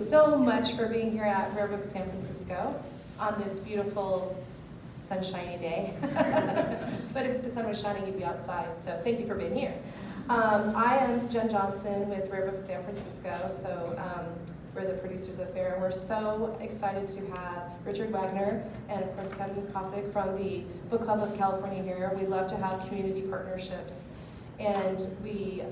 so much for being here at Rare Books San Francisco on this beautiful sunshiny day. But if the sun was shining, you'd be outside, so thank you for being here. I am Jen Johnson with Rare Books San Francisco, so we're the producers of the fair, and we're so excited to have Richard Wagener and of course Kevin Kosik from the Book Club of California here. We love to have community partnerships, and we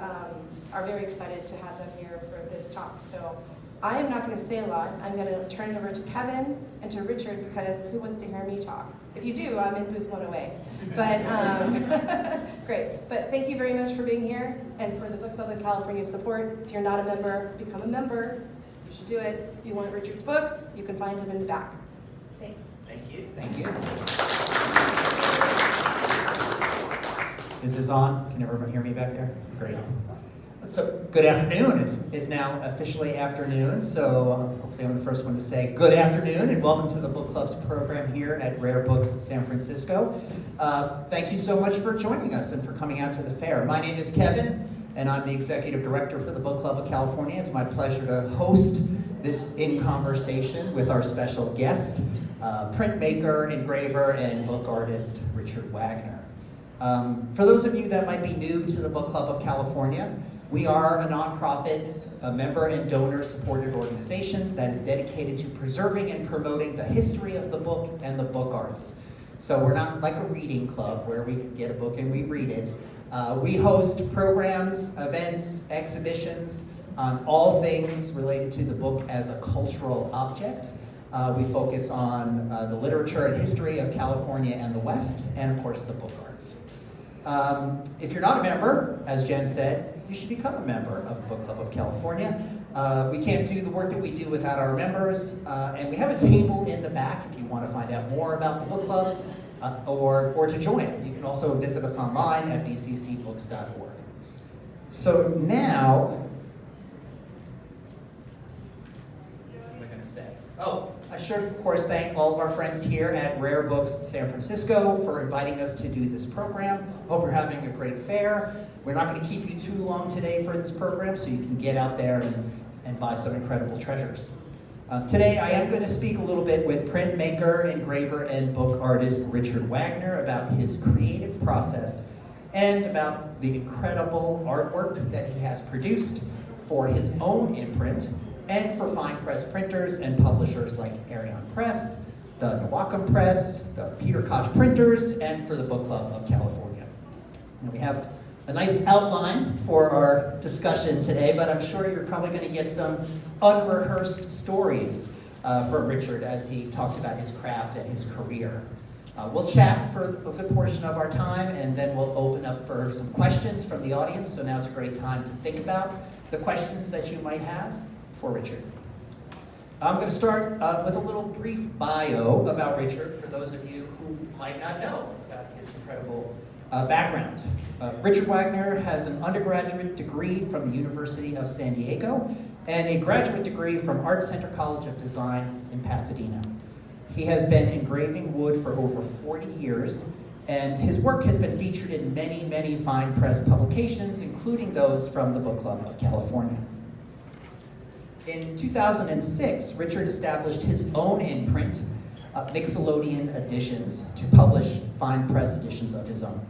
are very excited to have them here for this talk. So I am not going to say a lot. I'm going to turn it over to Kevin and to Richard, because who wants to hear me talk? If you do, I'm in booth 108. But great. But thank you very much for being here and for the Book Club of California support. If you're not a member, become a member. You should do it. If you want Richard's books, you can find them in the back. Thanks. Thank you. Thank you. Is this on? Can everyone hear me back there? Great. So, good afternoon. It's now officially afternoon, so hopefully I'm the first one to say good afternoon and welcome to the Book Club's program here at Rare Books San Francisco. Thank you so much for joining us and for coming out to the fair. My name is Kevin, and I'm the Executive Director for the Book Club of California. It's my pleasure to host this in conversation with our special guest, printmaker, engraver, and book artist Richard Wagener. For those of you that might be new to the Book Club of California, we are a nonprofit, a member and donor supported organization that is dedicated to preserving and promoting the history of the book and the book arts. So we're not like a reading club where we can get a book and we read it. We host programs, events, exhibitions on all things related to the book as a cultural object. We focus on the literature and history of California and the West, and of course the book arts. If you're not a member, as Jen said, you should become a member of the Book Club of California. We can't do the work that we do without our members, and we have a table in the back if you want to find out more about the book club or to join. You can also visit us online at bccbooks.org. So now, what am I going to say? Oh, I should, of course, thank all of our friends here at Rare Books San Francisco for inviting us to do this program. Hope you're having a great fair. We're not going to keep you too long today for this program, so you can get out there and buy some incredible treasures. Today, I am going to speak a little bit with printmaker, engraver, and book artist Richard Wagener about his creative process and about the incredible artwork that he has produced for his own imprint and for fine press printers and publishers like Arion Press, the Nawakum Press, the Koch Printers, and for the Book Club of California. And we have a nice outline for our discussion today, but I'm sure you're probably going to get some unrehearsed stories from Richard as he talks about his craft and his career. We'll chat for a good portion of our time, and then we'll open up for some questions from the audience, so now's a great time to think about the questions that you might have for Richard. I'm going to start with a little brief bio about Richard for those of you who might not know about his incredible background. Richard Wagener has an undergraduate degree from the University of San Diego and a graduate degree from Art Center College of Design in Pasadena. He has been engraving wood for over 40 years, and his work has been featured in many, many fine press publications, including those from the Book Club of California. In 2006, Richard established his own imprint, Mixolydian Editions, to publish fine press editions of his own.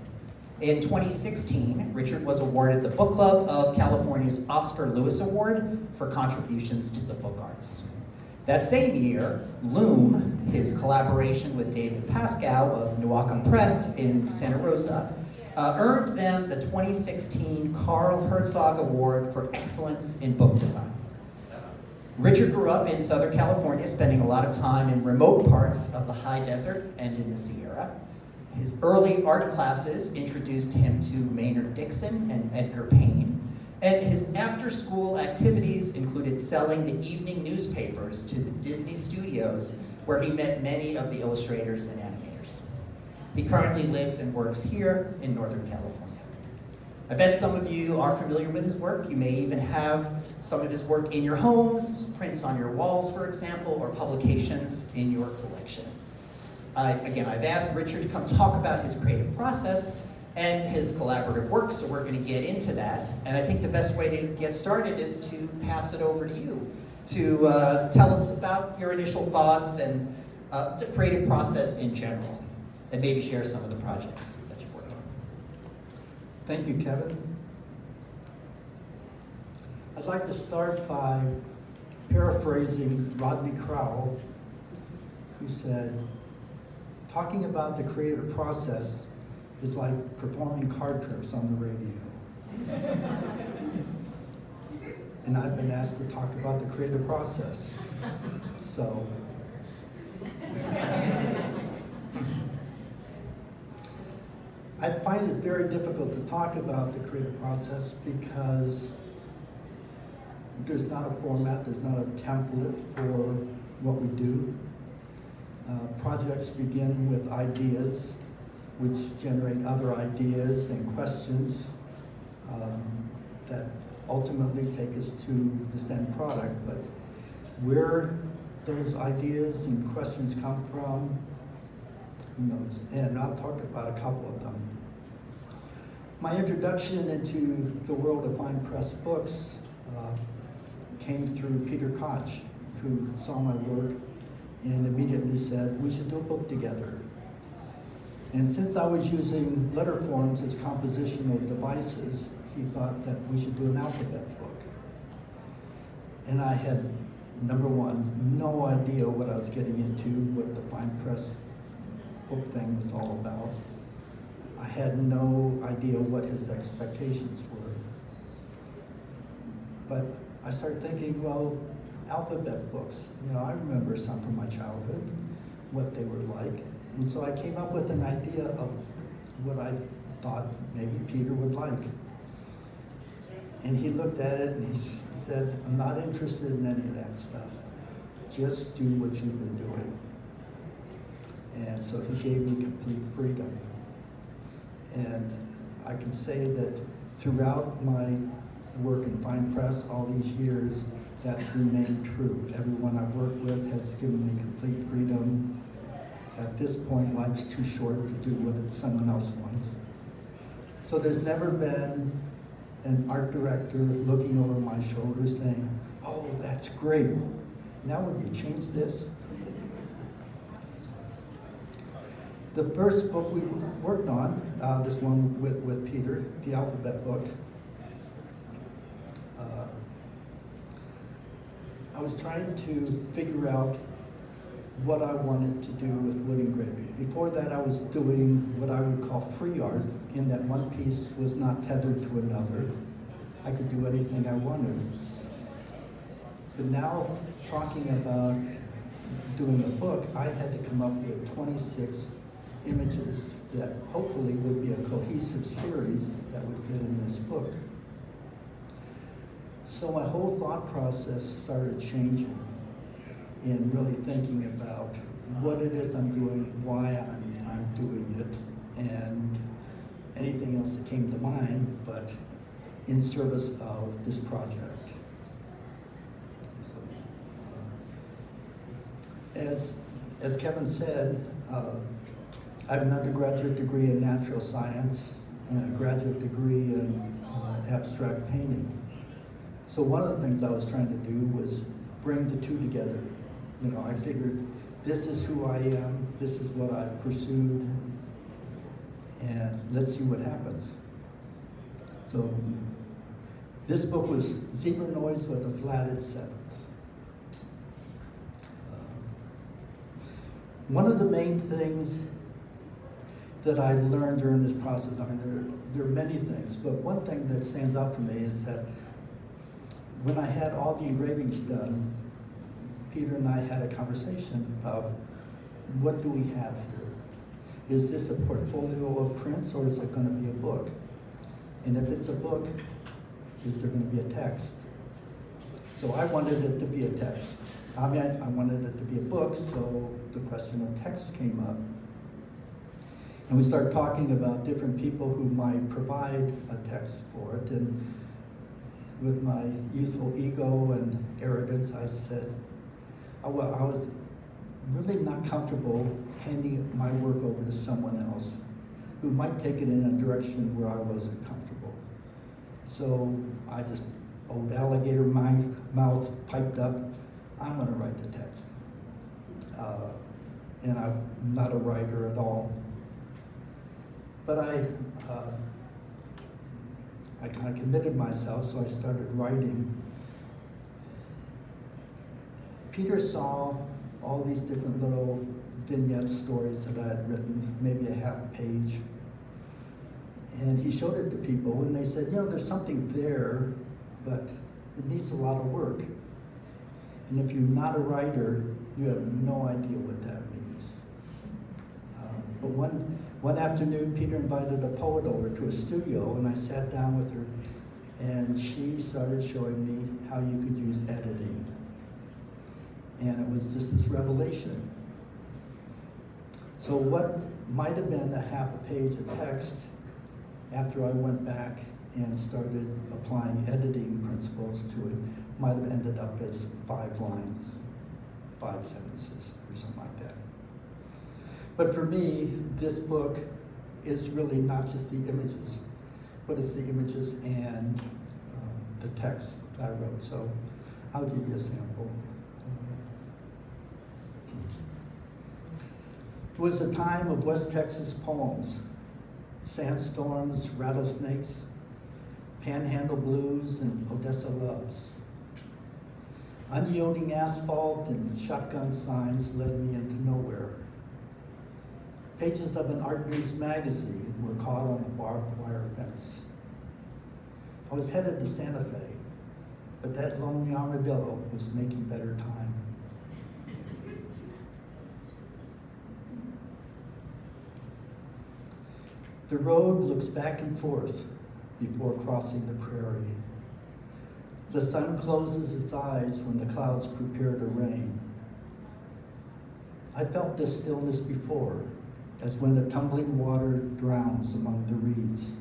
In 2016, Richard was awarded the Book Club of California's Oscar Lewis Award for contributions to the book arts. That same year, Loom, his collaboration with David Pascoe of Nawakum Press in Santa Rosa, earned them the 2016 Carl Herzog Award for Excellence in Book Design. Richard grew up in Southern California, spending a lot of time in remote parts of the high desert and in the Sierra. His early art classes introduced him to Maynard Dixon and Edgar Payne, and his after-school activities included selling the evening newspapers to the Disney studios, where he met many of the illustrators and animators. He currently lives and works here in Northern California. I bet some of you are familiar with his work. You may even have some of his work in your homes, prints on your walls, for example, or publications in your collection. Again, I've asked Richard to come talk about his creative process and his collaborative work, so we're going to get into that. And I think the best way to get started is to pass it over to you. to tell us about your initial thoughts and the creative process in general, and maybe share some of the projects that you've worked on. Thank you, Kevin. I'd like to start by paraphrasing Rodney Crowell, who said, talking about the creative process is like performing card tricks on the radio. And I've been asked to talk about the creative process. So, I find it very difficult to talk about the creative process because there's not a format, there's not a template for what we do. Projects begin with ideas, which generate other ideas and questions that ultimately take us to this end product. But where those ideas and questions come from, who knows? And I'll talk about a couple of them. My introduction into the world of fine press books came through Peter Koch, who saw my work and immediately said, we should do a book together. And since I was using letter forms as compositional devices, he thought that we should do an alphabet book. And I had, number one, no idea what I was getting into, what the fine press book thing was all about. I had no idea what his expectations were. But I started thinking, well, alphabet books, I remember some from my childhood, what they were like. And so I came up with an idea of what I thought maybe Peter would like. And he looked at it and he said, I'm not interested in any of that stuff. Just do what you've been doing. And so he gave me complete freedom. And I can say that throughout my work in fine press all these years, that's remained true. Everyone I've worked with has given me complete freedom. At this point, life's too short to do what someone else wants. So there's never been an art director looking over my shoulder saying, oh, that's great. Now would you change this? The first book we worked on, this one with Peter, the alphabet book, I was trying to figure out what I wanted to do with wood engraving. Before that, I was doing what I would call free art, in that one piece was not tethered to another. I could do anything I wanted. But now, talking about doing a book, I had to come up with 26 images that hopefully would be a cohesive series that would fit in this book. So my whole thought process started changing in really thinking about what it is I'm doing, why I'm doing it, and anything else that came to mind, but in service of this project. So, as Kevin said, I have an undergraduate degree in natural science and a graduate degree in abstract painting. So one of the things I was trying to do was bring the two together. I figured this is who I am, this is what I've pursued, and let's see what happens. So this book was zebra noise with a flatted seventh. One of the main things that I learned during this process, there are many things, but one thing that stands out for me is that when I had all the engravings done, Peter and I had a conversation about what do we have here? Is this a portfolio of prints or is it going to be a book? And if it's a book, is there going to be a text? So I wanted it to be a text. I wanted it to be a book, so the question of text came up. And we started talking about different people who might provide a text for it. And with my youthful ego and arrogance, I said, I was really not comfortable handing my work over to someone else who might take it in a direction where I wasn't comfortable. So I just, old alligator mouth piped up, I'm going to write the text. And I'm not a writer at all. But I kind of committed myself, so I started writing. Peter saw all these different little vignette stories that I had written, maybe a half page. And he showed it to people, and they said, you know, there's something there, but it needs a lot of work. And if you're not a writer, you have no idea what that means. But one afternoon, Peter invited a poet over to a studio, and I sat down with her, and she started showing me how you could use editing. And it was just this revelation. So what might have been a half a page of text, after I went back and started applying editing principles to it, might have ended up as 5 lines, 5 sentences, or something like that. But for me, this book is really not just the images, but it's the images and the text I wrote. So I'll give you a sample. It was a time of West Texas poems, sandstorms, rattlesnakes, panhandle blues, and Odessa loves. Unyielding asphalt and shotgun signs led me into nowhere. Pages of an art news magazine were caught on a barbed wire fence. I was headed to Santa Fe, but that lonely armadillo was making better time. The road looks back and forth before crossing the prairie. The sun closes its eyes when the clouds prepare to rain. I felt this stillness before, as when the tumbling water drowns among the reeds,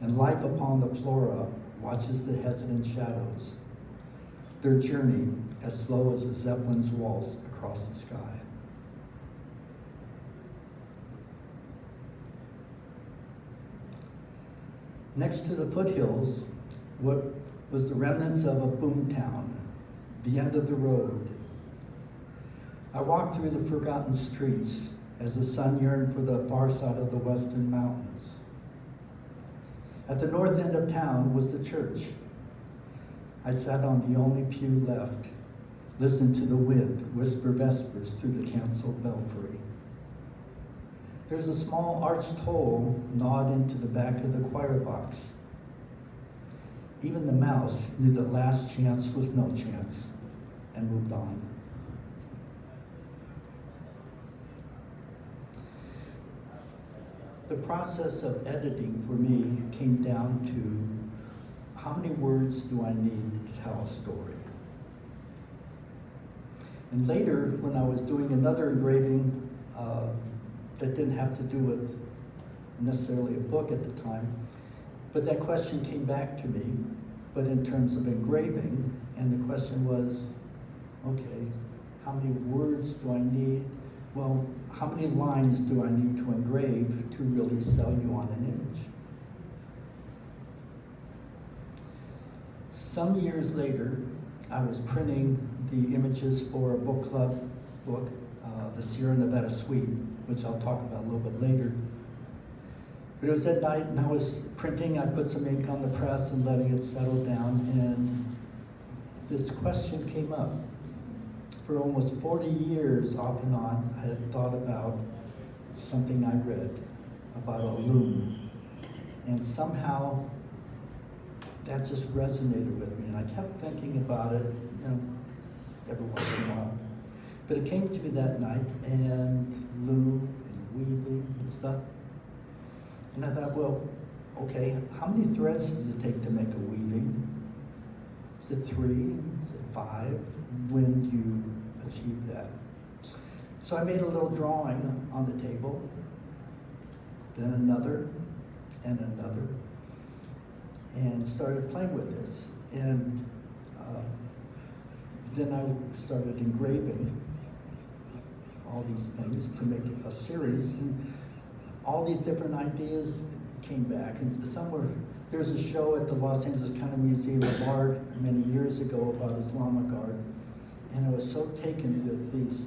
and life upon the flora watches the hesitant shadows, their journey as slow as a zeppelin's waltz across the sky. Next to the foothills, what was the remnants of a boomtown, the end of the road. I walked through the forgotten streets as the sun yearned for the far side of the western mountains. At the north end of town was the church. I sat on the only pew left, listened to the wind whisper vespers through the canceled belfry. There's a small arched hole gnawed into the back of the choir box. Even the mouse knew that last chance was no chance and moved on. The process of editing for me came down to how many words do I need to tell a story? And later, when I was doing another engraving that didn't have to do with necessarily a book at the time, but that question came back to me, but in terms of engraving, and the question was, okay, how many words do I need? Well, how many lines do I need to engrave to really sell you on an image? Some years later, I was printing the images for a book club book, the Sierra Nevada Suite, which I'll talk about a little bit later. But it was at night, and I was printing. I put some ink on the press and letting it settle down, and this question came up. For almost 40 years, off and on, I had thought about something I read about a loom. And somehow, that just resonated with me. And I kept thinking about it, every once in a while. But it came to me that night, and loom and weaving and stuff. And I thought, well, okay, how many threads does it take to make a weaving? Is it 3? Is it 5? When do you achieve that? So I made a little drawing on the table, then another, and another, and started playing with this. And then I started engraving all these things to make a series, and all these different ideas came back. And somewhere, there's a show at the Los Angeles County Museum of Art many years ago about Islamic art, and was so taken with these,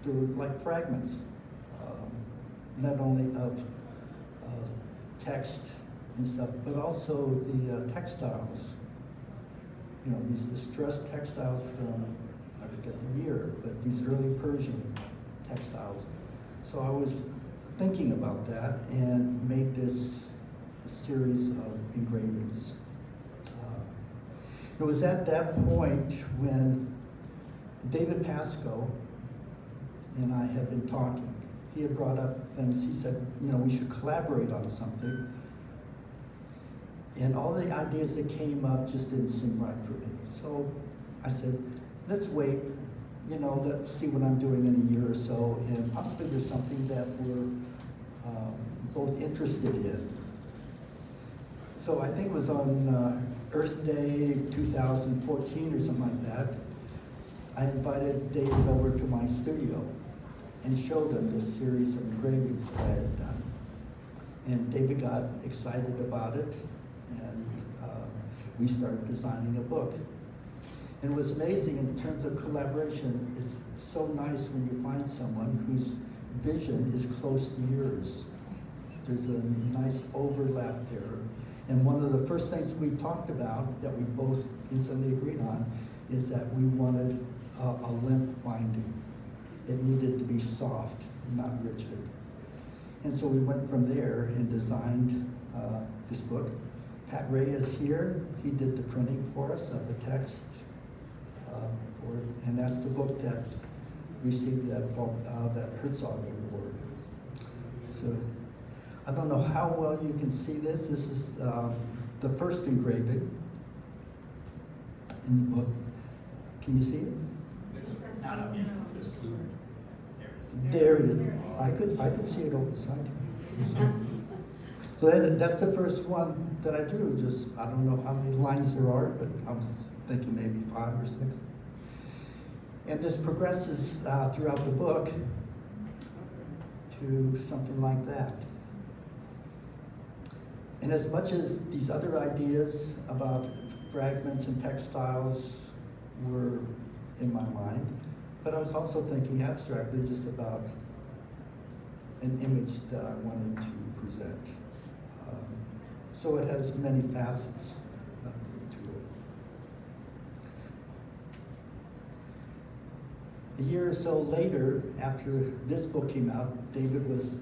they were like fragments, not only of text and stuff, but also the textiles. You know, these distressed textiles from, I forget the year, but these early Persian textiles. So I was thinking about that and made this series of engravings. It was at that point when David Pascoe and I had been talking. He had brought up things, he said, you know, we should collaborate on something. And all the ideas that came up just didn't seem right for me. So I said, let's wait, you know, let's see what I'm doing in a year or so, and possibly there's something that we're both interested in. So I think it was on Earth Day 2014 or something like that. I invited David over to my studio and showed him this series of engravings that I had done. And David got excited about it, and we started designing a book. And it was amazing in terms of collaboration. It's so nice when you find someone whose vision is close to yours. There's a nice overlap there. And one of the first things we talked about that we both instantly agreed on is that we wanted a limp binding. It needed to be soft, not rigid. And so we went from there and designed this book. Pat Ray is here. He did the printing for us of the text. And that's the book that received that Herzog Award. So I don't know how well you can see this. This is the first engraving in the book. Can you see it? No. There it is. I could see it over the side. So that's the first one that I drew. Just, I don't know how many lines there are, but I was thinking maybe 5 or 6. And this progresses throughout the book to something like that. And as much as these other ideas about fragments and textiles were in my mind, but I was also thinking abstractly just about an image that I wanted to present. So it has many facets to it. A year or so later, after this book came out, David was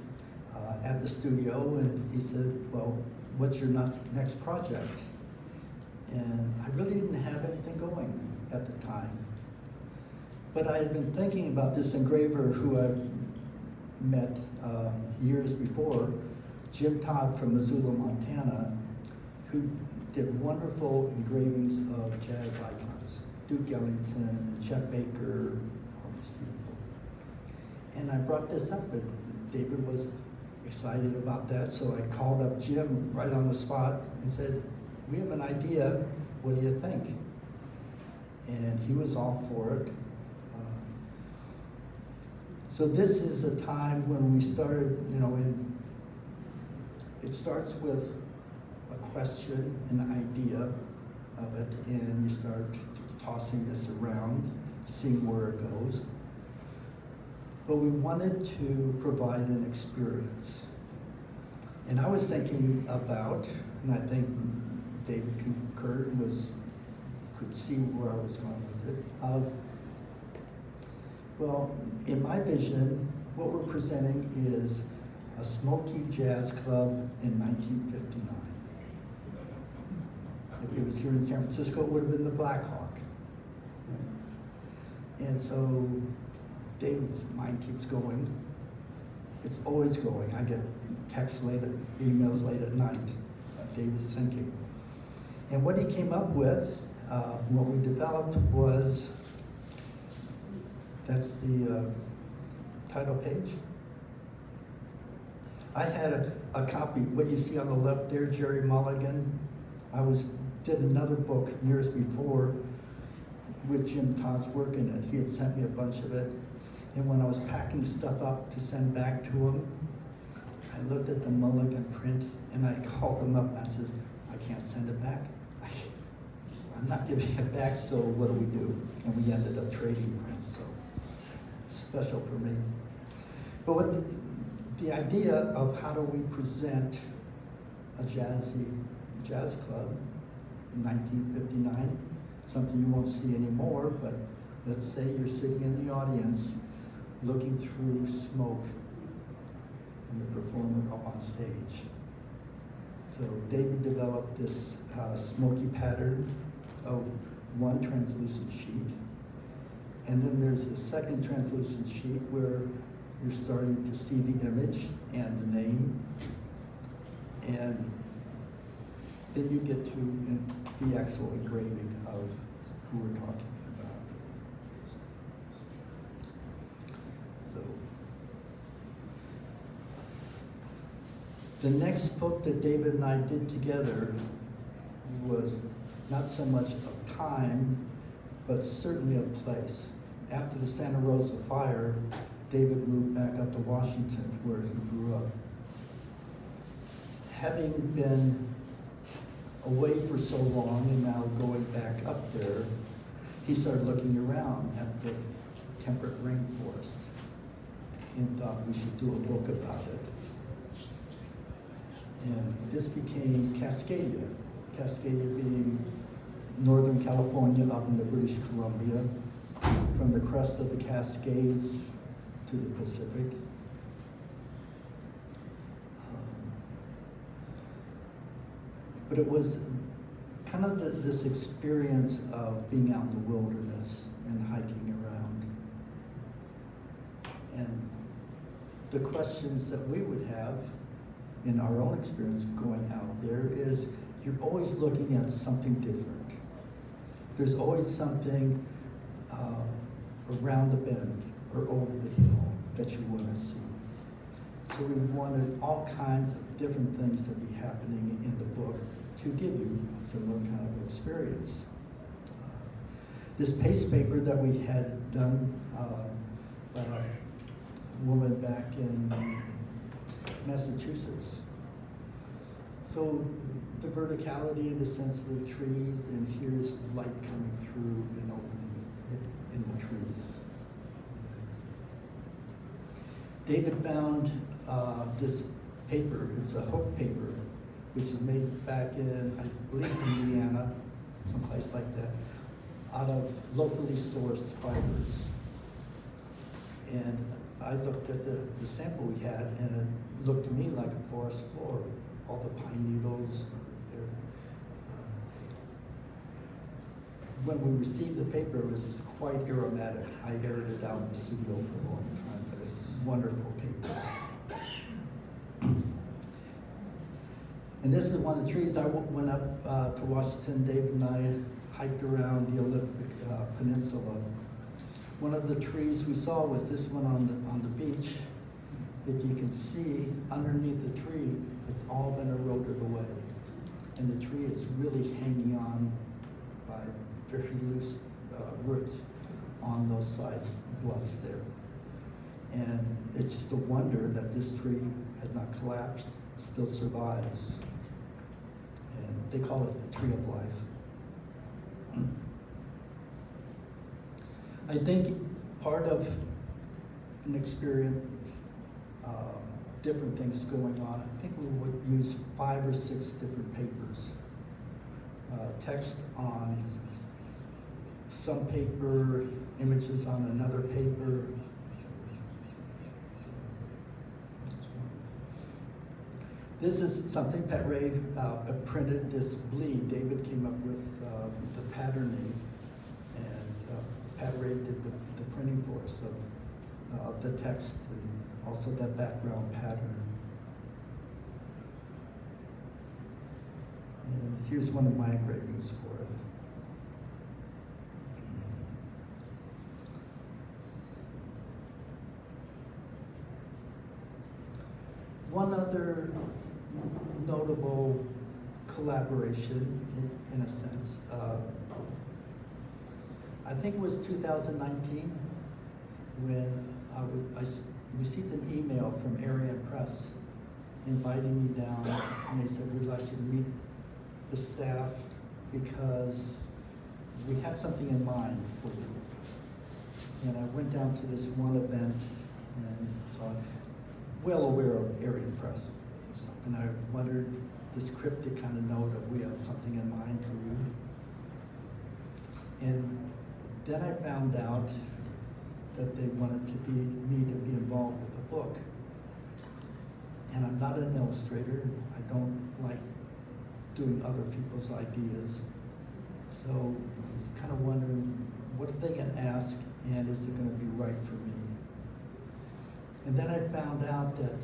at the studio and he said, well, what's your next project? And I really didn't have anything going at the time. But I had been thinking about this engraver who I met years before, Jim Todd from Missoula, Montana, who did wonderful engravings of jazz icons. Duke Ellington, Chet Baker, all these people. And I brought this up, and David was excited about that, so I called up Jim right on the spot and said, we have an idea, what do you think? And he was all for it. So this is a time when we started, you know, it starts with a question, an idea of it, and you start tossing this around, seeing where it goes. But we wanted to provide an experience. And I was thinking about, and I think David concurred, could see where I was going with it, well, in my vision, what we're presenting is a smoky jazz club in 1959. If it was here in San Francisco, it would have been the Black Hawk. And so David's mind keeps going. It's always going. I get texts emails late at night. David's thinking. And what he came up with, what we developed was, that's the title page. I had a copy, what you see on the left there, Jerry Mulligan. Did another book years before with Jim Todd's work in it. He had sent me a bunch of it. And when I was packing stuff up to send back to him, I looked at the Mulligan print and I called him up and I said, I can't send it back. I'm not giving it back, so what do? And we ended up trading prints, so special for me. But what the idea of how do we present a jazz club in 1959, something you won't see anymore, but let's say you're sitting in the audience looking through smoke and the performer up on stage. So David developed this smoky pattern of one translucent sheet, and then there's a second translucent sheet where you're starting to see the image and the name, and then you get to the actual engraving of who we're talking about. So, the next book that David and I did together was not so much of time, but certainly of place. After the Santa Rosa fire, David moved back up to Washington, where he grew up. Having been away for so long and now going back up there, he started looking around at the temperate rainforest and thought we should do a book about it. And this became Cascadia. Cascadia being Northern California up in the British Columbia, from the crest of the Cascades to the Pacific. But it was kind of this experience of being out in the wilderness and hiking around. And the questions that we would have in our own experience going out there is, you're always looking at something different. There's always something around the bend or over the hill that you want to see. So we wanted all kinds of different things to be happening in the book to give you a similar kind of experience. This paste paper that we had done by a woman back in Massachusetts. So the verticality, the sense of the trees, and here's light coming through and opening in the trees. David found this paper. It's a hook paper, which is made back in, I believe, Indiana, someplace like that, out of locally sourced fibers. And I looked at the sample we had, and it looked to me like a forest floor. All the pine needles. When we received the paper, it was quite aromatic. I aired it out in the studio for a long time, but it's wonderful paper. And this is one of the trees. I went up to Washington. David and I hiked around the Olympic Peninsula. One of the trees we saw was this one on the beach. If you can see underneath the tree, it's all been eroded away. And the tree is really hanging on by very loose roots on those side bluffs there. And it's just a wonder that this tree has not collapsed, still survives. And they call it the tree of life. I think part of an experience, different things going on, I think we would use 5 or 6 different papers. Text on some paper, images on another paper. This is something Pat Ray printed, this bleed. David came up with the patterning, and Pat Ray did the printing for us of the text and also that background pattern. And here's one of my engravings for it. One other notable collaboration, in a sense, I think it was 2019 when I received an email from Arion Press inviting me down, and they said, we'd like you to meet the staff because we have something in mind for you. And I went down to this one event and saw, well aware of Arion Press. And I wondered this cryptic kind of note of we have something in mind for you. And then I found out that they wanted me to be involved with a book. And I'm not an illustrator. I don't like doing other people's ideas. So I was kind of wondering, what are they going to ask, and is it going to be right for me? And then I found out that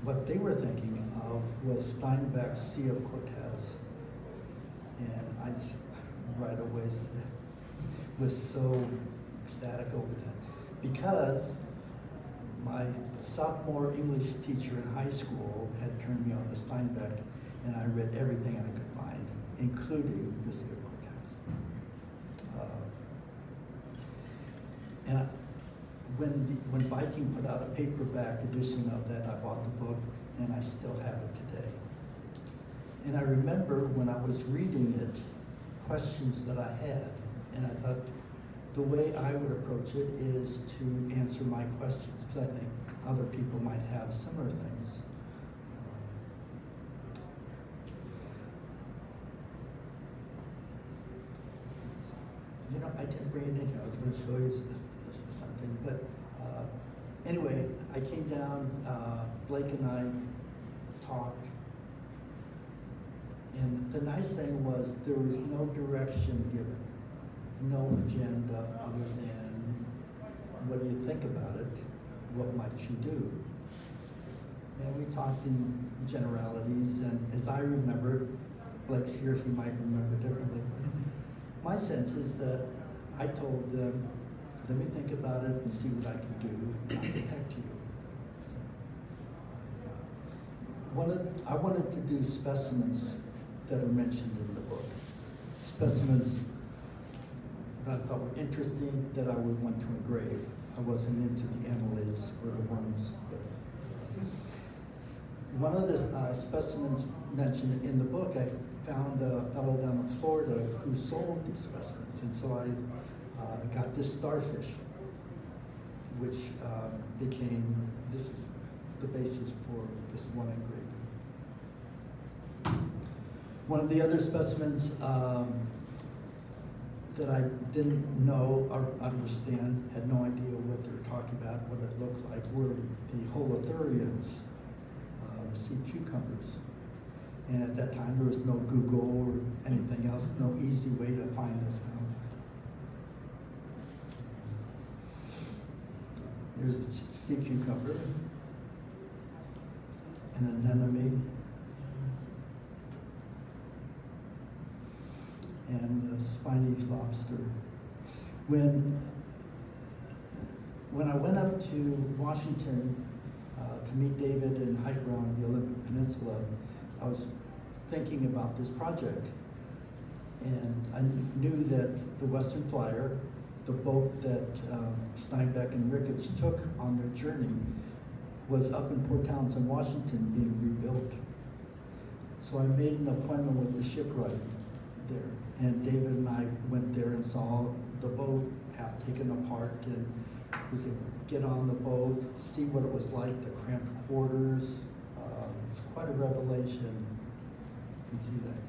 what they were thinking of was Steinbeck's Sea of Cortez. And I just right away was so ecstatic over that. Because my sophomore English teacher in high school had turned me on to Steinbeck, and I read everything I could find, including the Sea of Cortez. When Viking put out a paperback edition of that, I bought the book, and I still have it today. And I remember when I was reading it, questions that I had, and I thought the way I would approach it is to answer my questions, because I think other people might have similar things. You know, I didn't bring it in here. I was going to show you something, but anyway, I came down, Blake and I talked, and the nice thing was there was no direction given, no agenda other than, what do you think about it? What might you do? And we talked in generalities, and as I remember, Blake's here, he might remember differently. My sense is that I told them, let me think about it and see what I can do, and I'll get back to you. I wanted to do specimens that are mentioned in the book. Specimens that I thought were interesting, that I would want to engrave. I wasn't into the annelids or the worms. But one of the specimens mentioned in the book, I found a fellow down in Florida who sold these specimens, and so I got this starfish, which this is the basis for this one engraving. One of the other specimens that I didn't know or understand, had no idea what they were talking about, what it looked like, were the holothurians, the sea cucumbers. And at that time, there was no Google or anything else, no easy way to find this out. There's a sea cucumber, an anemone, and a spiny lobster. When I went up to Washington to meet David and hike around the Olympic Peninsula, I was thinking about this project. And I knew that the Western Flyer, the boat that Steinbeck and Ricketts took on their journey, was up in Port Townsend, Washington, being rebuilt. So I made an appointment with the shipwright there. And David and I went there and saw the boat half taken apart, and was able to get on the boat, see what it was like, the cramped quarters. It's quite a revelation. You can see that.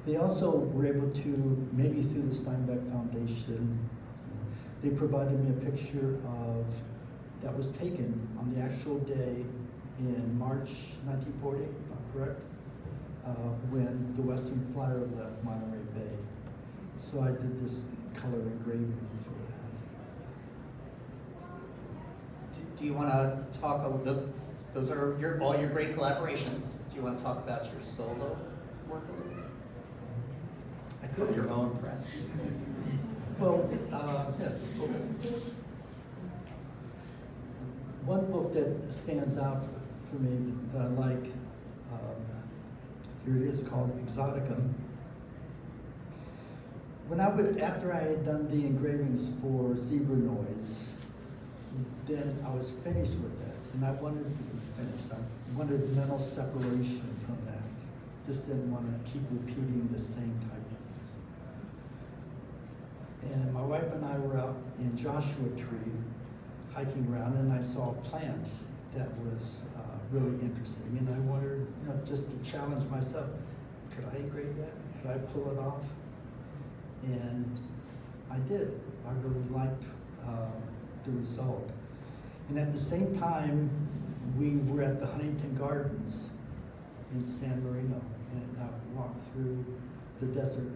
They also were able to, maybe through the Steinbeck Foundation, they provided me a picture that was taken on the actual day in March 1940, if I'm correct, when the Western Flyer left Monterey Bay. So I did this color engraving for that. Do you want to talk, those are all your great collaborations. Do you want to talk about your solo work a little bit? I could. From your own press. Well, yes. One book that stands out for me that I like, here it is, called Exoticum. After I had done the engravings for Zebra Noise, then I was finished with that, and I wanted to be finished. I wanted mental separation from that. Just didn't want to keep repeating the same type And my wife and I were out in Joshua Tree hiking around, and I saw a plant that was really interesting. And I wondered, just to challenge myself, could I engrave that? Could I pull it off? And I did. I really liked the result. And at the same time, we were at the Huntington Gardens in San Marino, and I walked through the desert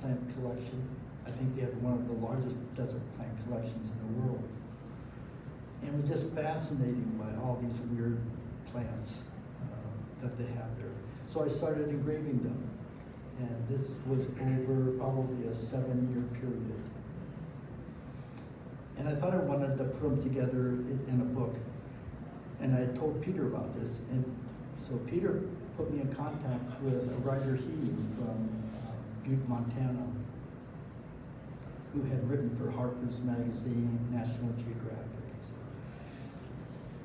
plant collection. I think they have one of the largest desert plant collections in the world. And it was just fascinating by all these weird plants that they have there. So I started engraving them. And this was over probably a 7-year period. And I thought I wanted to put them together in a book. And I told Peter about this. And so Peter put me in contact with a writer he knew from Butte, Montana, who had written for Harper's Magazine, National Geographic.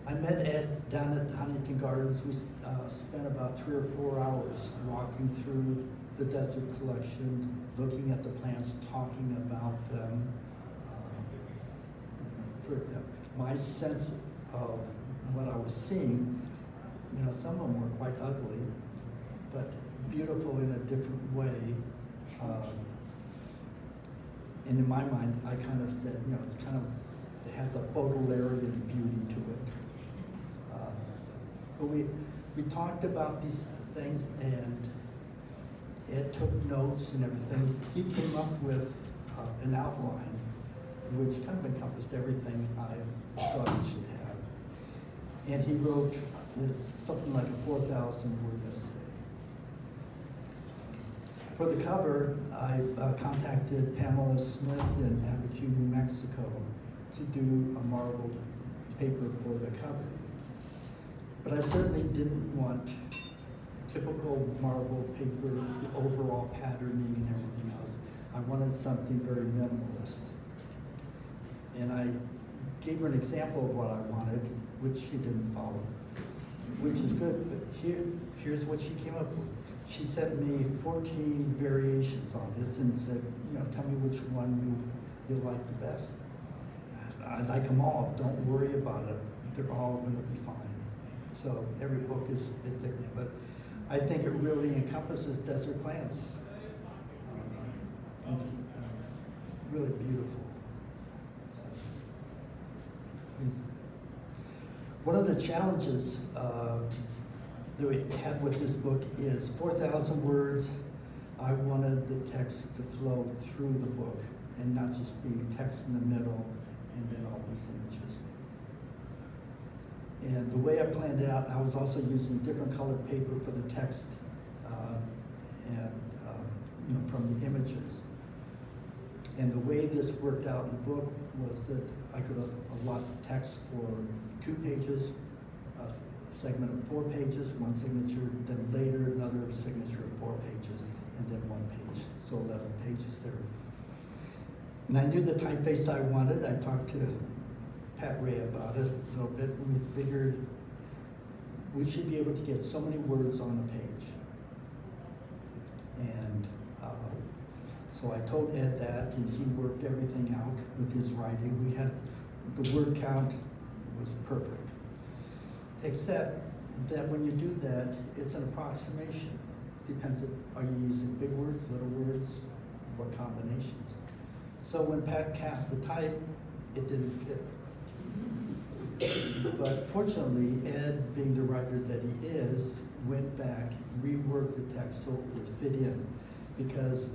I met Ed down at Huntington Gardens. We spent about 3 or 4 hours walking through the desert collection, looking at the plants, talking about them. For example, my sense of what I was seeing, some of them were quite ugly, but beautiful in a different way. And in my mind, I kind of said, it has a Baudelarian beauty to it. But we talked about these things, and Ed took notes and everything. He came up with an outline which kind of encompassed everything I thought he should have. And he wrote something like a 4,000-word essay. For the cover, I contacted Pamela Smith in Abiquiu, New Mexico, to do a marbled paper for the cover. But I certainly didn't want typical marble paper, the overall patterning and everything else. I wanted something very minimalist. And I gave her an example of what I wanted, which she didn't follow, which is good. But here's what she came up with. She sent me 14 variations on this and said, tell me which one you like the best. I like them all. Don't worry about it. They're all going to be fine. So every book is different, but I think it really encompasses desert plants. It's really beautiful. One of the challenges that we had with this book is 4,000 words. I wanted the text to flow through the book and not just be text in the middle and then all these images. And the way I planned it out, I was also using different colored paper for the text from the images. And the way this worked out in the book was that I could allot text for 2 pages, a segment of 4 pages, 1 signature, then later another signature of 4 pages, and then 1 page. So 11 pages there. And I knew the typeface I wanted. I talked to Pat Ray about it a little bit. We figured we should be able to get so many words on a page. And so I told Ed that, and he worked everything out with his writing. We had, the word count was perfect. Except that when you do that, it's an approximation. Depends on, are you using big words, little words, what combinations? So when Pat cast the type, it didn't fit. But fortunately, Ed, being the writer that he is, went back, reworked the text so it would fit in. Because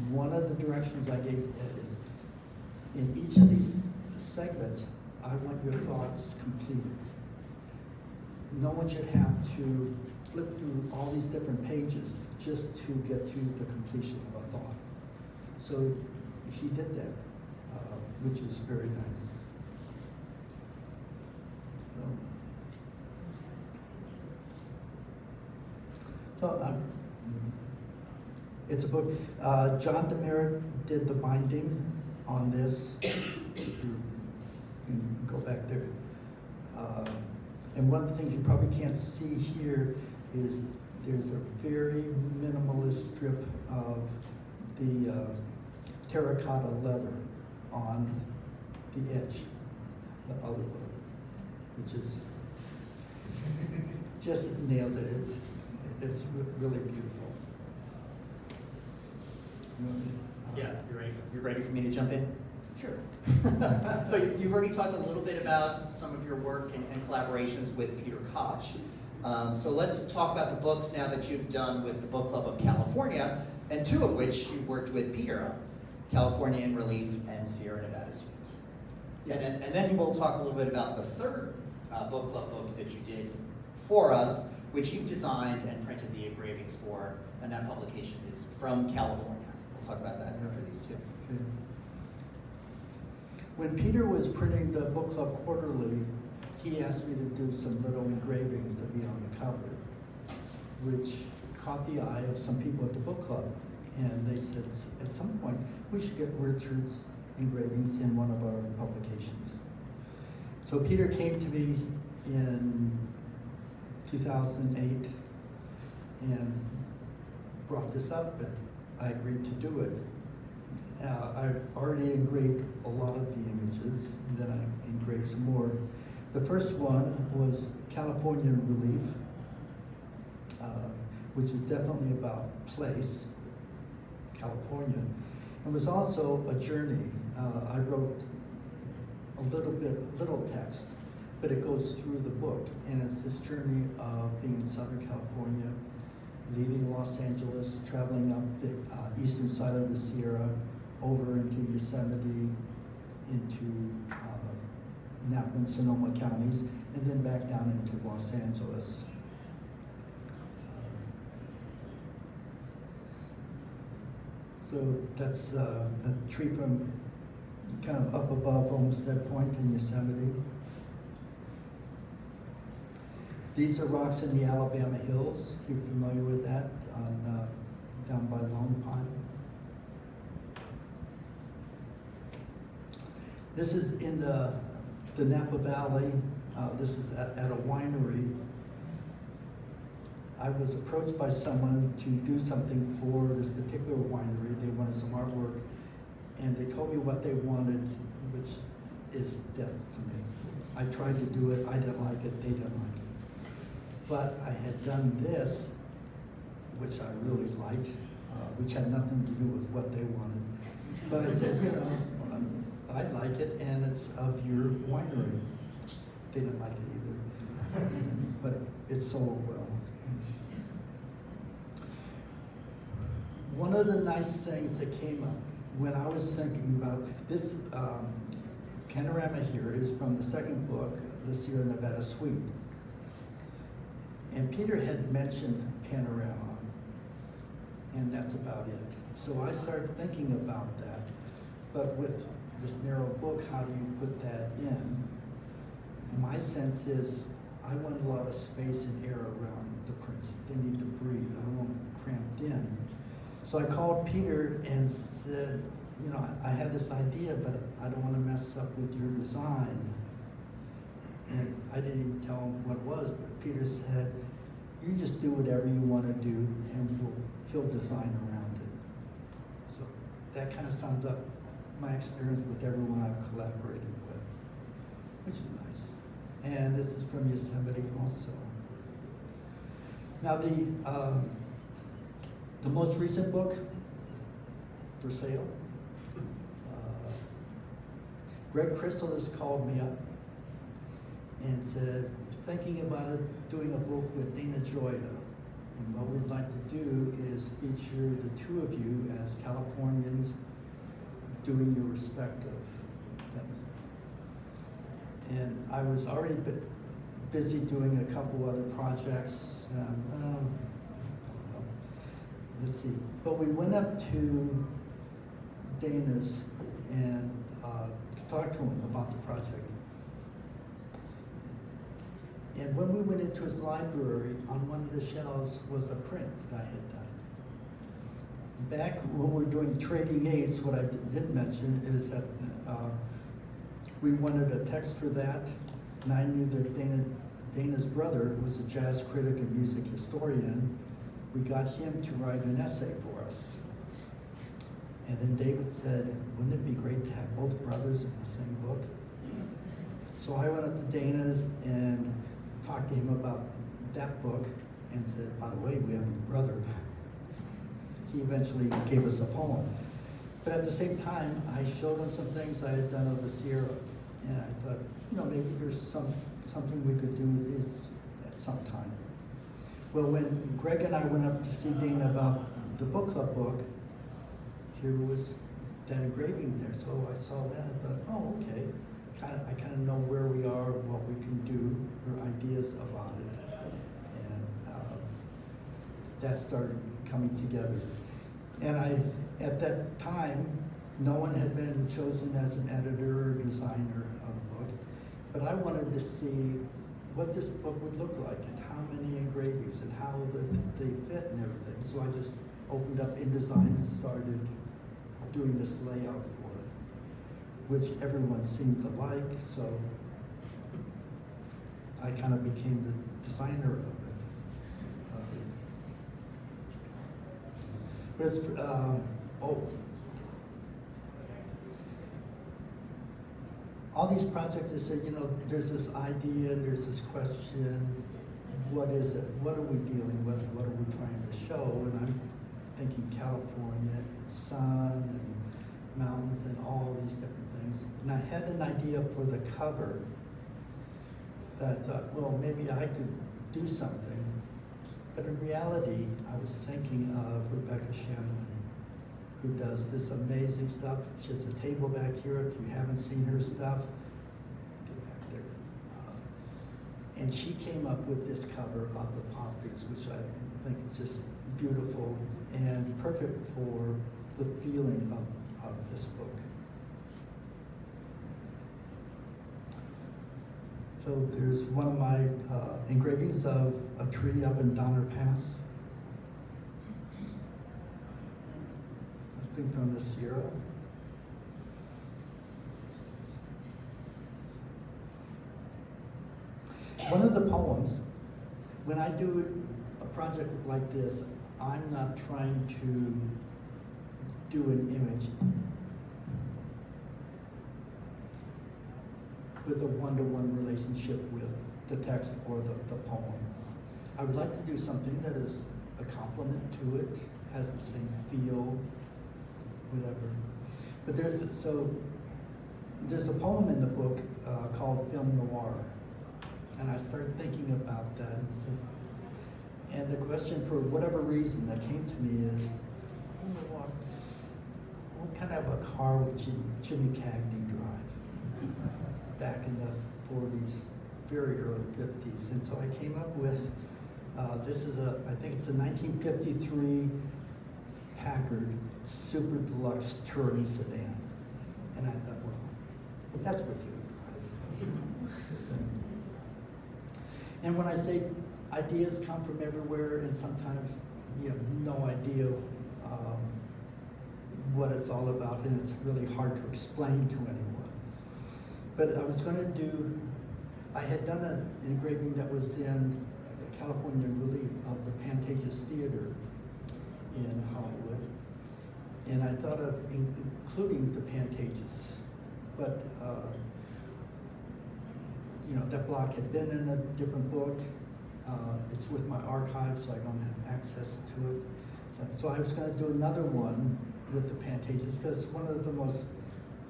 one of the directions I gave Ed is, in each of these segments, I want your thoughts completed. No one should have to flip through all these different pages just to get to the completion of a thought. So he did that, which is very nice. So it's a book. John DeMeritt did the binding on this. You can go back there. And one of the things you probably can't see here is there's a very minimalist strip of the terracotta leather on the edge of the book, which is just nails it. It's really beautiful. Yeah, you're ready for me to jump in? Sure. So you've already talked a little bit about some of your work and collaborations with Peter Koch. So let's talk about the books now that you've done with the Book Club of California, and two of which you worked with Peter on, California in Relief and Sierra Nevada Suite. Yes. And then we'll talk a little bit about the third book club book that you did for us, which you designed and printed the engravings for, and that publication is From California. We'll talk about that after these two. Okay. When Peter was printing the Book Club Quarterly, he asked me to do some little engravings to be on the cover, which caught the eye of some people at the book club. And they said, at some point, we should get Richard's engravings in one of our publications. So Peter came to me in 2008 and brought this up, and I agreed to do it. I already engraved a lot of the images, and then I engraved some more. The first one was California Relief, which is definitely about place, California. It was also a journey. I wrote a little text, but it goes through the book, and it's this journey of being in Southern California, leaving Los Angeles, traveling up the eastern side of the Sierra, over into Yosemite, into Napa and Sonoma counties, and then back down into Los Angeles. So that's a tree from kind of up above Olmsted Point in Yosemite. These are rocks in the Alabama hills. You're familiar with that, down by Lone Pine. This is in the Napa Valley. This is at a winery. I was approached by someone to do something for this particular winery. They wanted some artwork, and they told me what they wanted, which is death to me. I tried to do it. I didn't like it. They didn't like it. But I had done this, which I really liked, which had nothing to do with what they wanted. But I said, you know, I like it, and it's of your winery. They didn't like it either, but it sold well. One of the nice things that came up when I was thinking about this panorama here is from the second book, the Sierra Nevada Suite. And Peter had mentioned panorama, and that's about it. So I started thinking about that, but with this narrow book, how do you put that in? My sense is I want a lot of space and air around the prints. They need to breathe. I don't want them cramped in. So I called Peter and said, you know, I have this idea, but I don't want to mess up with your design. And I didn't even tell him what it was, but Peter said, you just do whatever you want to do, and he'll design around it. So that kind of sums up my experience with everyone I've collaborated with, which is nice. And this is from Yosemite also. Now the most recent book for sale, Greg Chrysalis called me up and said, thinking about it, doing a book with Dana Joya. And what we'd like to do is feature the two of you as Californians doing your respective things. And I was already busy doing a couple other projects. Let's see. But we went up to Dana's and talked to him about the project. And when we went into his library, on one of the shelves was a print that I had done. Back when we were doing Trading Aids, what I didn't mention is that we wanted a text for that, and I knew that Dana's brother was a jazz critic and music historian. We got him to write an essay for us. And then David said, wouldn't it be great to have both brothers in the same book? So I went up to Dana's and talked to him about that book and said, by the way, we have a brother. He eventually gave us a poem. But at the same time, I showed him some things I had done of the Sierra. And I thought, maybe there's something we could do with this at some time. Well, when Greg and I went up to see Dana about the book club book, here was that engraving there. So I saw that and thought, oh, okay. I kind of know where we are, what we can do, or ideas about it. And that started coming together. And at that time, no one had been chosen as an editor or designer of the book, but I wanted to see what this book would look like and how many engravings and how they fit and everything. So I just opened up InDesign and started doing this layout for it, which everyone seemed to like, so I kind of became the designer of it. But it's, all these projects, they say, there's this idea, there's this question, what is it? What are we dealing with? What are we trying to show? And I'm thinking California and sun and mountains and all these different things. And I had an idea for the cover that I thought, well, maybe I could do something. But in reality, I was thinking of Rebecca Shanley, who does this amazing stuff. She has a table back here. If you haven't seen her stuff, get back there. And she came up with this cover of the poppies, which I think is just beautiful and perfect for the feeling of this book. So there's one of my engravings of a tree up in Donner Pass. I think from the Sierra. One of the poems, when I do a project like this, I'm not trying to do an image with a one-to-one relationship with the text or the poem. I would like to do something that is a complement to it, has the same feel, whatever. But there's a poem in the book called Film Noir, and I started thinking about that. And the question, for whatever reason, that came to me is, what kind of a car would Jimmy Cagney drive back in the 40s, very early 50s? And so I came up with, this is I think it's a 1953 Packard Super Deluxe Touring Sedan. And I thought, well, that's what you would drive. And when I say ideas come from everywhere, and sometimes you have no idea what it's all about, and it's really hard to explain to anyone. But I was going to do, I had done an engraving that was in California relief of the Pantages Theater in Hollywood. And I thought of including the Pantages, but that block had been in a different book. It's with my archive, so I don't have access to it. So I was going to do another one with the Pantages, because one of the most,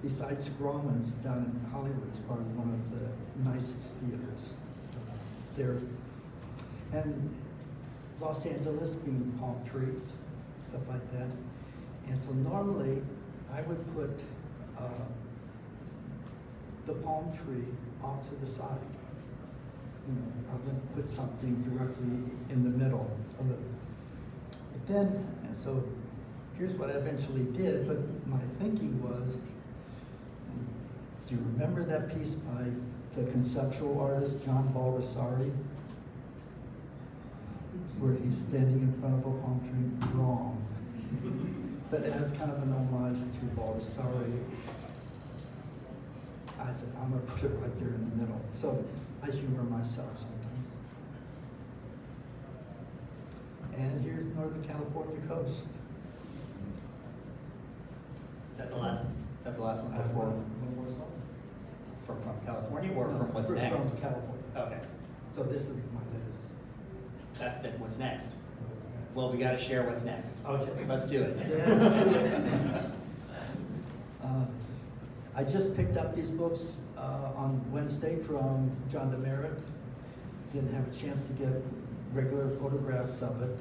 besides Grauman's down in Hollywood, is probably one of the nicest theaters there. And Los Angeles being palm trees, stuff like that. And so normally I would put the palm tree off to the side. I wouldn't put something directly in the middle of it. But then, and so here's what I eventually did, but my thinking was, do you remember that piece by the conceptual artist, John Baldessari, where he's standing in front of a palm tree? Wrong. But as kind of an homage to Baldessari, I said, I'm going to put it right there in the middle. So I humor myself sometimes. And here's Northern California coast. Is that the last one I have before? one more song. From California or from what's From next? California. Okay, So this is my latest. that's the, what's next? Well, we gotta share what's next. Okay. Let's do it. Yes. I just picked up these books on Wednesday from John DeMeritt. Didn't have a chance to get regular photographs of it.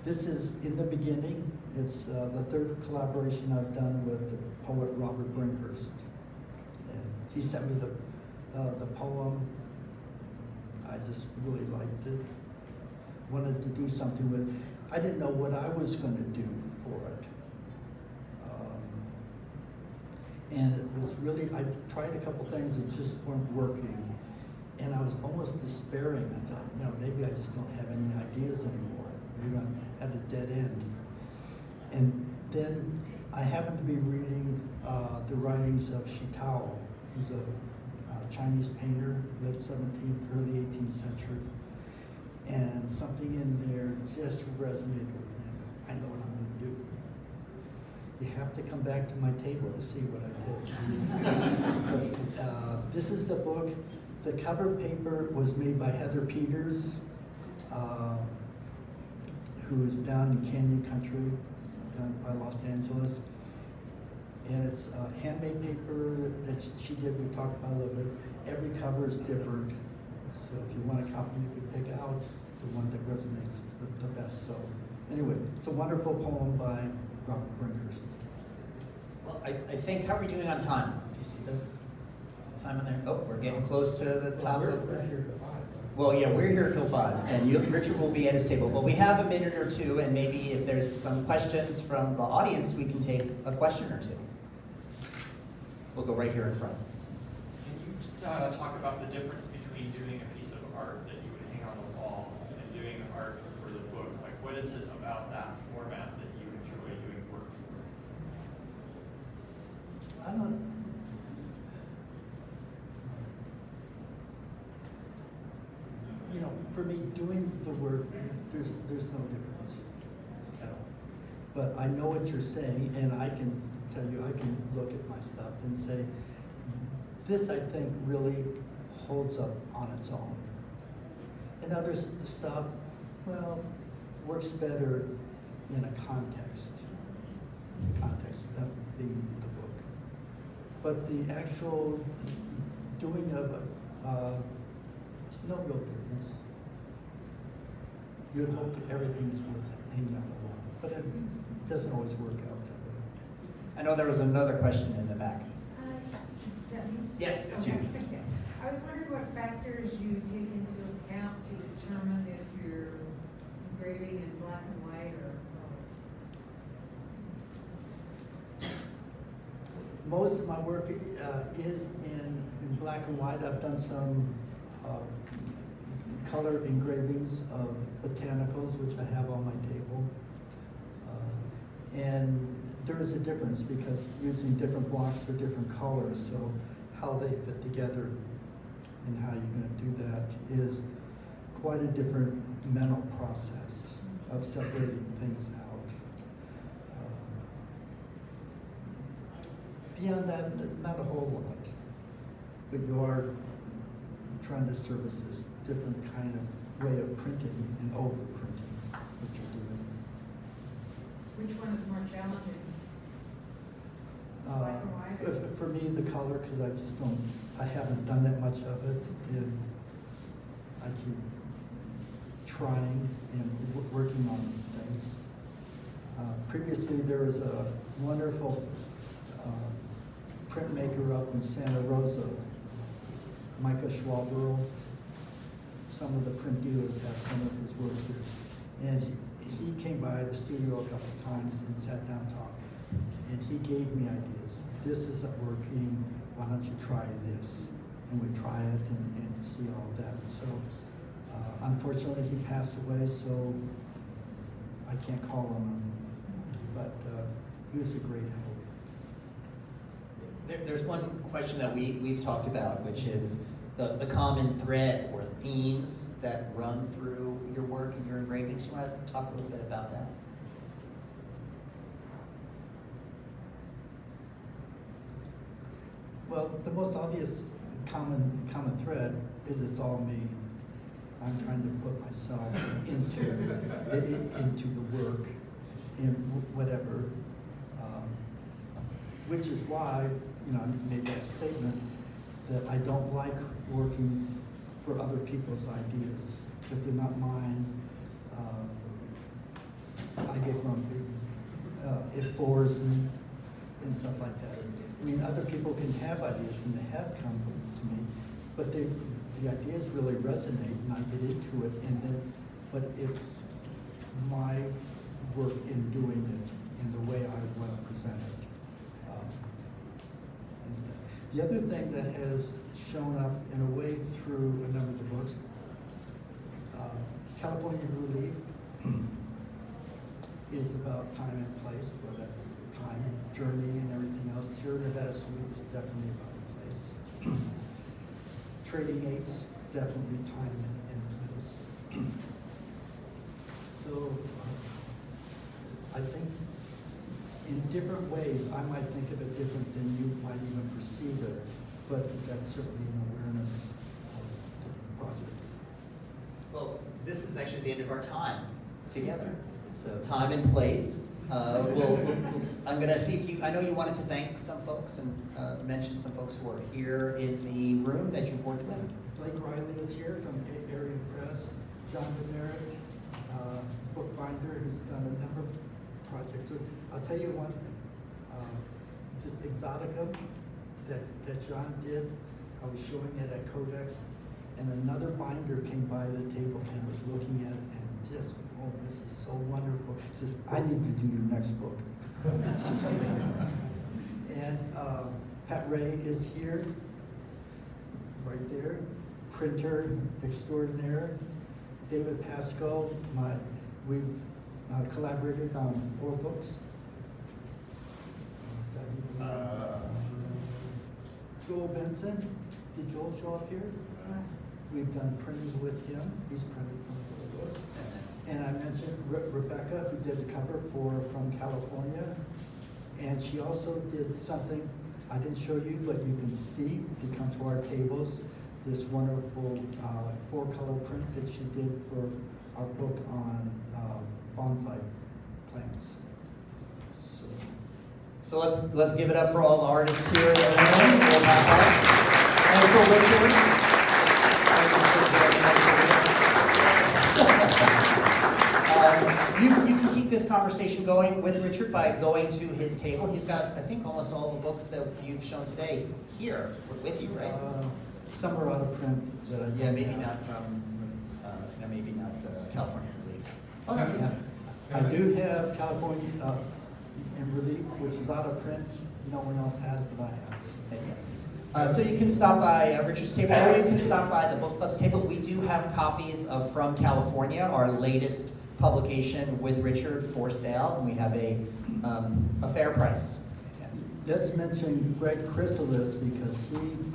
This is In the Beginning. It's the third collaboration I've done with the poet Robert Brinkhurst. And he sent me the poem. I just really liked it. Wanted to do something with it. I didn't know what I was going to do for it. And it was really, I tried a couple things that just weren't working. And I was almost despairing. I thought, you know, maybe I just don't have any ideas anymore. Maybe I'm at a dead end. And then I happened to be reading the writings of Shitao, who's a Chinese painter, late 17th, early 18th century. And something in there just resonated with me. I know what I'm going to do. You have to come back to my table to see what I did. But, this is the book. The cover paper was made by Heather Peters, who is down in Canyon Country, down by Los Angeles. And it's handmade paper that she did, we talked about a little bit. Every cover is different. So if you want a copy, you can pick out the one that resonates the best. So anyway, it's a wonderful poem by Robert Brinkhurst. Well, I think, how are we doing on time? Do you see the time on there? Oh, we're getting close to the top We're of the... here at 5, right? Well, yeah, we're here till 5, and Richard will be at his table. But we have a minute or two, and maybe if there's some questions from the audience, we can take a question or two. We'll go right here in front. Can you talk about the difference between doing a piece of art that you would hang on the wall and doing art for the book? Like, what is it about that format that you enjoy doing work for? I don't. You know, for me, doing the work, there's no difference at all. But I know what you're saying, and I can tell you, I can look at my stuff and say, this I think really holds up on its own. And other stuff, well, works better in a context. The context of that being the book. But the actual doing of it, no real difference. You'd hope that everything is worth hanging on the wall, but it doesn't always work out that way. I know there was another question in the back. Is that me? Yes, it's you. Okay. I was wondering what factors you take into account to determine if you're engraving in black and white or color. Most of my work is in black and white. I've done some color engravings of botanicals, which I have on my table. And there is a difference because using different blocks for different colors, so how they fit together and how you're going to do that is quite a different mental process of separating things out. Beyond that, not a whole lot, but you are trying to service this different kind of way of printing and over-printing what you're doing. Which one is more challenging? Black and white? For me, the color, because I haven't done that much of it, and I keep trying and working on things. Previously, there was a wonderful printmaker up in Santa Rosa, Micah Schwabberl. Some of the print dealers have some of his work here. And he came by the studio a couple of times and sat down and talked. And he gave me ideas. This isn't working, why don't you try this? And we try it and see all of that. So unfortunately he passed away, so I can't call on him. But he was a great help. There's one question that we've talked about, which is the common thread or themes that run through your work and your engravings. You want to talk a little bit about that? Well, the most obvious common thread is it's all me. I'm trying to put myself into the work, in whatever, which is why, you know, I made that statement that I don't like working for other people's ideas. If they're not mine, I get grumpy. It bores me and stuff like that. I mean, other people can have ideas, and they have come to me, but the ideas really resonate, and I get into it, but it's my work in doing it and the way I want to present it. And the other thing that has shown up in a way through a number of the books, California Relief is about time and place, for that time, journey, and everything else. Here in Nevada Suite is definitely about a place. Trading Aids, definitely time and place. So I think in different ways, I might think of it different than you might even perceive it, but that's certainly an awareness of different projects. Well, this is actually the end of our time together. So time and place. I'm going to see if I know you wanted to thank some folks and mention some folks who are here in the room that you've worked with. Blake Riley is here from Arion Press. John Bernard, bookbinder, who's done a number of projects. So I'll tell you one, this Exotica that John did, I was showing it at Codex, and another binder came by the table and was looking at it and just, oh, this is so wonderful. He says, I need to do your next book. And Pat Ray is here, right there. Printer extraordinaire. David Pasco, we've collaborated on 4 books. Joel Benson, did Joel show up here? We've done printing with him. He's printed some of the books. And I mentioned Rebecca, who did the cover from California. And she also did something I didn't show you, but you can see if you come to our tables, this wonderful 4-color print that she did for our book on bonsai plants. So let's give it up for all the artists here in the room. And for Richard. You can keep this conversation going with Richard by going to his table. He's got, I think, almost all the books that you've shown today here with you, right? Some are out of print. Yeah, maybe not from, maybe not California Relief. Oh, no, yeah. I do have California in Relief, which is out of print. No one else has, but I have. So you can stop by Richard's table, or you can stop by the book club's table. We do have copies of From California, our latest publication with Richard for sale, and we have a fair price. Let's mention Greg Chrysalis, because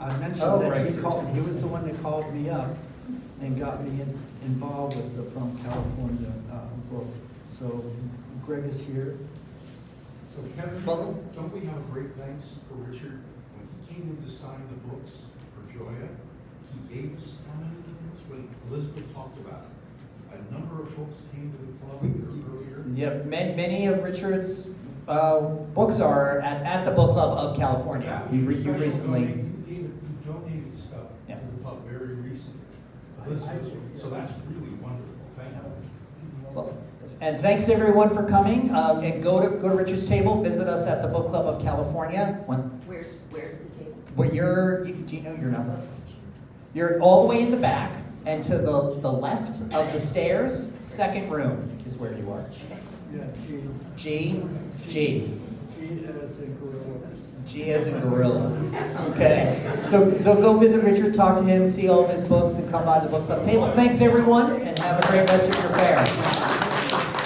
I mentioned that he was the one that called me up and got me involved with the From California book. So Greg is here. So Kevin, don't we have a great thanks for Richard? When he came in to sign the books for Joya, he gave us how many things? When Elizabeth talked about it. A number of books came to the club earlier. Yeah, many of Richard's books are at the book club of California. You recently. You donated stuff to the club very recently. Elizabeth, so that's really wonderful. Thank you. Well, and thanks everyone for coming. And go to Richard's table. Visit us at the Book Club of California. Where's the table? Well, do you know your number? You're all the way in the back, and to the left of the stairs, second room is where you are. Yeah, G. G as in gorilla. G as in gorilla. Okay. So go visit Richard, talk to him, see all of his books, and come by the book club table. Thanks everyone, and have a great rest of your fair.